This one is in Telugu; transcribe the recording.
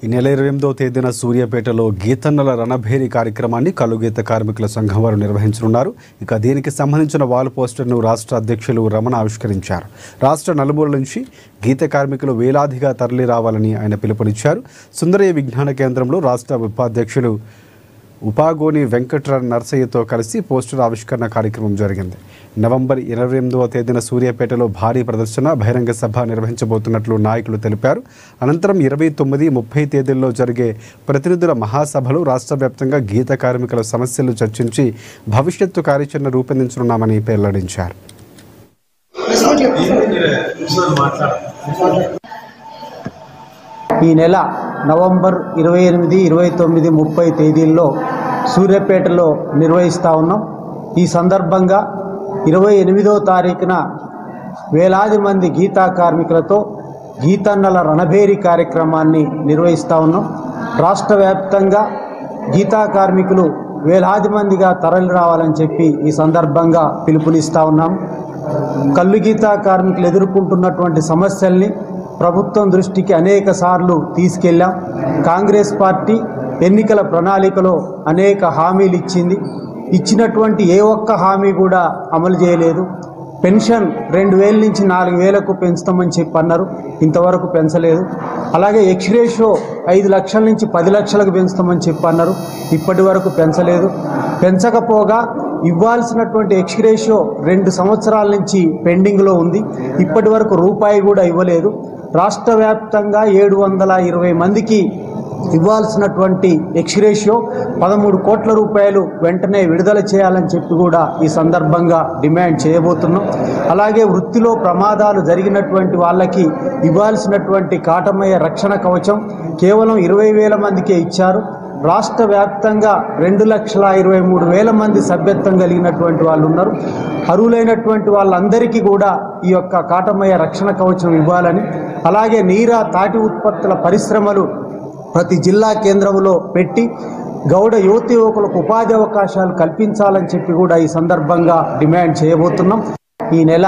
ఈ నెల 28వ తేదీన సూర్యాపేటలో గీతన్నల రణభేరి కార్యక్రమాన్ని కలుగీత కార్మికుల సంఘం వారు నిర్వహించనున్నారు. ఇక దీనికి సంబంధించిన వాల్ పోస్టర్ను రాష్ట్ర అధ్యక్షులు రమణ ఆవిష్కరించారు. రాష్ట్ర నలుమూలల నుంచి గీత కార్మికులు వేలాదిగా తరలి రావాలని ఆయన పిలుపునిచ్చారు. సుందరయ్య విజ్ఞాన కేంద్రంలో రాష్ట్ర ఉపాధ్యక్షులు ఉపాగోని వెంకట్ర నర్సయ్యతో కలిసి పోస్టర్ ఆవిష్కరణ కార్యక్రమం జరిగింది. నవంబర్ 28వ తేదీన సూర్యాపేటలో భారీ ప్రదర్శన, బహిరంగ సభ నిర్వహించబోతున్నట్లు నాయకులు తెలిపారు. అనంతరం 29, 30 తేదీల్లో జరిగే ప్రతినిధుల మహాసభలో రాష్ట్ర వ్యాప్తంగా గీత కార్మికుల సమస్యలు చర్చించి భవిష్యత్తు కార్యాచరణ రూపొందించనున్నామని వెల్లడించారు. ఈ నెల నవంబర్ 28, 29, 30 తేదీల్లో సూర్యాపేటలో నిర్వహిస్తూ ఉన్నాం. ఈ సందర్భంగా 28వ తారీఖున వేలాది మంది గీతా కార్మికులతో గీతన్నల రణభేరి కార్యక్రమాన్ని నిర్వహిస్తూ ఉన్నాం. రాష్ట్ర వ్యాప్తంగా గీతా కార్మికులు వేలాది మందిగా తరలి రావాలని చెప్పి ఈ సందర్భంగా పిలుపునిస్తూ ఉన్నాం. కల్లు గీతా కార్మికులు ఎదుర్కొంటున్నటువంటి సమస్యల్ని ప్రభుత్వం దృష్టికి అనేక సార్లు తీసుకెళ్ళాం. కాంగ్రెస్ పార్టీ ఎన్నికల ప్రణాళికలో అనేక హామీలు ఇచ్చినటువంటి ఏ ఒక్క హామీ కూడా అమలు చేయలేదు. పెన్షన్ 2000 నుంచి 4000కు పెంచుతామని చెప్పి అన్నారు, ఇంతవరకు పెంచలేదు. అలాగే ఎక్స్రేషో 5 లక్షల నుంచి 10 లక్షలకు పెంచుతామని చెప్పి అన్నారు, ఇప్పటి వరకు పెంచలేదు. పెంచకపోగా ఇవ్వాల్సినటువంటి ఎక్స్రేషో 2 సంవత్సరాల నుంచి పెండింగ్లో ఉంది, ఇప్పటి వరకు రూపాయి కూడా ఇవ్వలేదు. రాష్ట్ర వ్యాప్తంగా 720 మందికి ఇవ్వాల్సినటువంటి ఎక్స్రేషియో 13 కోట్ల రూపాయలు వెంటనే విడుదల చేయాలని చెప్పి కూడా ఈ సందర్భంగా డిమాండ్ చేయబోతున్నాం. అలాగే వృత్తిలో ప్రమాదాలు జరిగినటువంటి వాళ్ళకి ఇవ్వాల్సినటువంటి కాటమయ్య రక్షణ కవచం కేవలం 20,000 మందికే ఇచ్చారు. రాష్ట్ర వ్యాప్తంగా 2,23,000 మంది సభ్యత్వం కలిగినటువంటి వాళ్ళు ఉన్నారు. అర్హులైనటువంటి వాళ్ళందరికీ కూడా ఈ యొక్క కాటమయ్య రక్షణ కవచం ఇవ్వాలని, అలాగే నీరా తాటి ఉత్పత్తుల పరిశ్రమలు ప్రతి జిల్లా కేంద్రంలో పెట్టి గౌడ యువతి యువకులకు ఉపాధి అవకాశాలు కల్పించాలని చెప్పి కూడా ఈ సందర్భంగా డిమాండ్ చేయబోతున్నాం. ఈ నెల